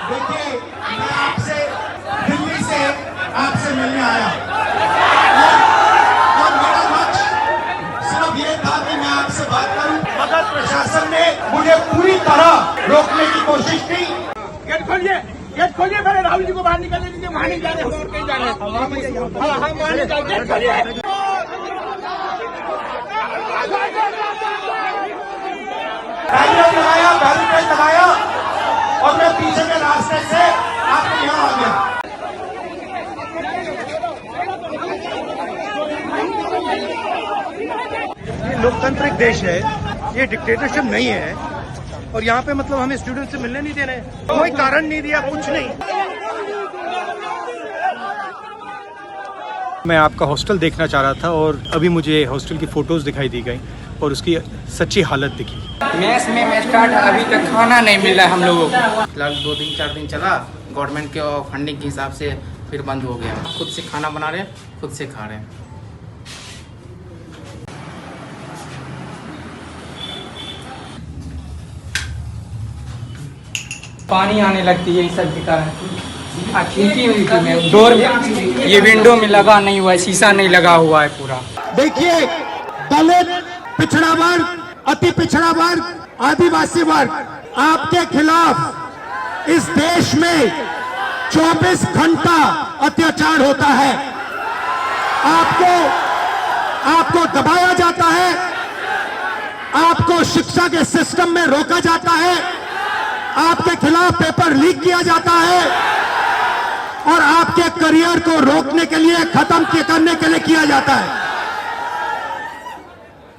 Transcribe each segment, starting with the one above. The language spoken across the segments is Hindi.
देखिए, मैं आपसे दिल्ली से आपसे मिलने आया और मेरा लक्ष्य सिर्फ ये था कि मैं आपसे बात करूं, मगर प्रशासन ने मुझे पूरी तरह रोकने की कोशिश की। गेट खोलिए पहले, राहुल जी को बाहर निकलने दीजिए, वहाँ नहीं जाने, हम और कहीं जाने। हाँ वहाँ नहीं जाने, गेट खोलिए। बैरिकेड लगाया और मैं पीछे के रास्ते से आपके यहाँ आ गया। ये लोकतांत्रिक देश है, ये डिक्टेटरशिप नहीं है। और यहाँ पे मतलब हमें स्टूडेंट से मिलने नहीं दे रहे, कोई कारण नहीं दिया, कुछ नहीं। मैं आपका हॉस्टल देखना चाह रहा था और अभी मुझे हॉस्टल की फोटोज दिखाई दी गई और उसकी सच्ची हालत दिखी। मेस में मैं स्टार्ट अभी तक खाना नहीं मिला हम लोगों को। फिलहाल 2-4 दिन चला, गवर्नमेंट के फंडिंग के हिसाब से फिर बंद हो गया। खुद से खाना बना रहे हैं, खुद से खा रहे हैं। पानी आने लगती है, इस सब के कारण खिड़की हुई थी मैं डोर, ये विंडो में लगा नहीं हुआ है, शीशा नहीं लगा हुआ है पूरा। देखिए, दलित, पिछड़ा वर्ग, अति पिछड़ा वर्ग, आदिवासी वर्ग, आपके खिलाफ इस देश में 24 घंटा अत्याचार होता है। आपको दबाया जाता है, आपको शिक्षा के सिस्टम में रोका जाता है, आपके खिलाफ पेपर लीक किया जाता है और आपके करियर को रोकने के लिए, खत्म करने के लिए किया जाता है।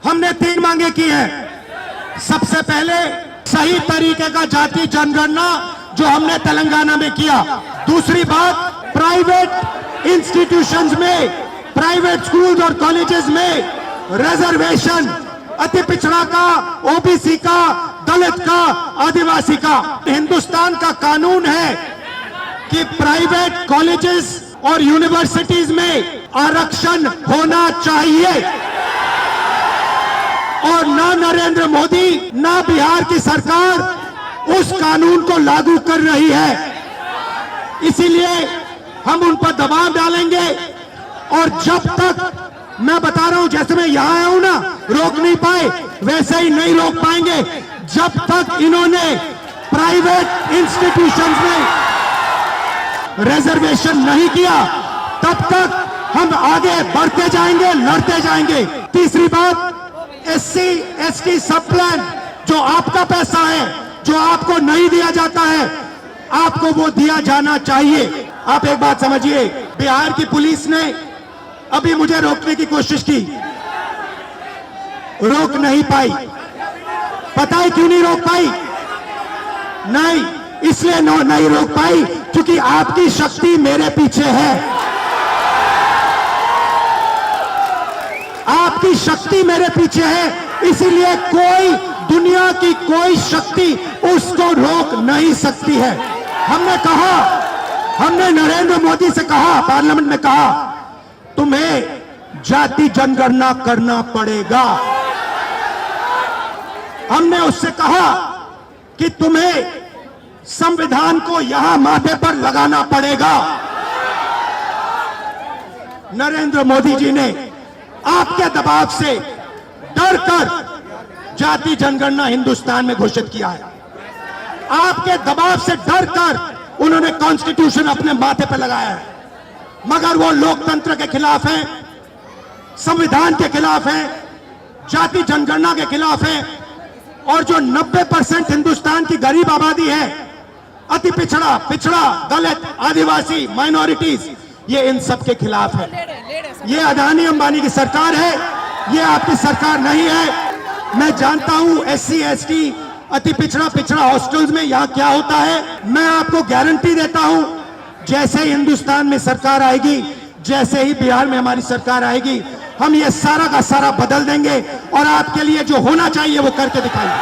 हमने 3 मांगे की हैं। सबसे पहले सही तरीके का जाति जनगणना जो हमने तेलंगाना में किया। दूसरी बात, प्राइवेट इंस्टीट्यूशंस में, प्राइवेट स्कूल्स और कॉलेजेस में रिजर्वेशन, अति पिछड़ा का, ओबीसी का, दलित का, आदिवासी का। हिंदुस्तान का कानून है कि प्राइवेट कॉलेजेस और यूनिवर्सिटीज में आरक्षण होना चाहिए और ना नरेंद्र मोदी ना बिहार की सरकार उस कानून को लागू कर रही है। इसीलिए हम उन पर दबाव डालेंगे और जब तक, मैं बता रहा हूं, जैसे मैं यहां आया हूं ना, रोक नहीं पाए, वैसे ही नहीं रोक पाएंगे जब तक इन्होंने प्राइवेट इंस्टीट्यूशंस में रिजर्वेशन नहीं किया। तब तक हम आगे बढ़ते जाएंगे, लड़ते जाएंगे। तीसरी बात, SC ST सब प्लान, जो आपका पैसा है, जो आपको नहीं दिया जाता है, आपको वो दिया जाना चाहिए। आप एक बात समझिए, बिहार की पुलिस ने अभी मुझे रोकने की कोशिश की, रोक नहीं पाई। पता है क्यों नहीं रोक पाई? नहीं, इसलिए नहीं रोक पाई क्योंकि आपकी शक्ति मेरे पीछे है। आपकी शक्ति मेरे पीछे है, इसीलिए कोई, दुनिया की कोई शक्ति उसको रोक नहीं सकती है। हमने नरेंद्र मोदी से कहा, पार्लियामेंट में कहा, तुम्हें जाति जनगणना करना पड़ेगा। हमने उससे कहा कि तुम्हें संविधान को यहां माथे पर लगाना पड़ेगा। नरेंद्र मोदी जी ने आपके दबाव से डरकर जाति जनगणना हिंदुस्तान में घोषित किया है। आपके दबाव से डरकर उन्होंने कॉन्स्टिट्यूशन अपने माथे पर लगाया है, मगर वो लोकतंत्र के खिलाफ हैं, संविधान के खिलाफ हैं, जाति जनगणना के खिलाफ हैं। और जो 90% हिंदुस्तान की गरीब आबादी है, अति पिछड़ा, दलित, आदिवासी, माइनॉरिटीज, ये इन सब के खिलाफ है। ये अदानी अंबानी की सरकार है, ये आपकी सरकार नहीं है। मैं जानता हूं SC ST अति पिछड़ा हॉस्टल्स में यहाँ क्या होता है। मैं आपको गारंटी देता हूं, जैसे ही हिंदुस्तान में सरकार आएगी, जैसे ही बिहार में हमारी सरकार आएगी, हम ये सारा का सारा बदल देंगे और आपके लिए जो होना चाहिए वो करके दिखाएंगे।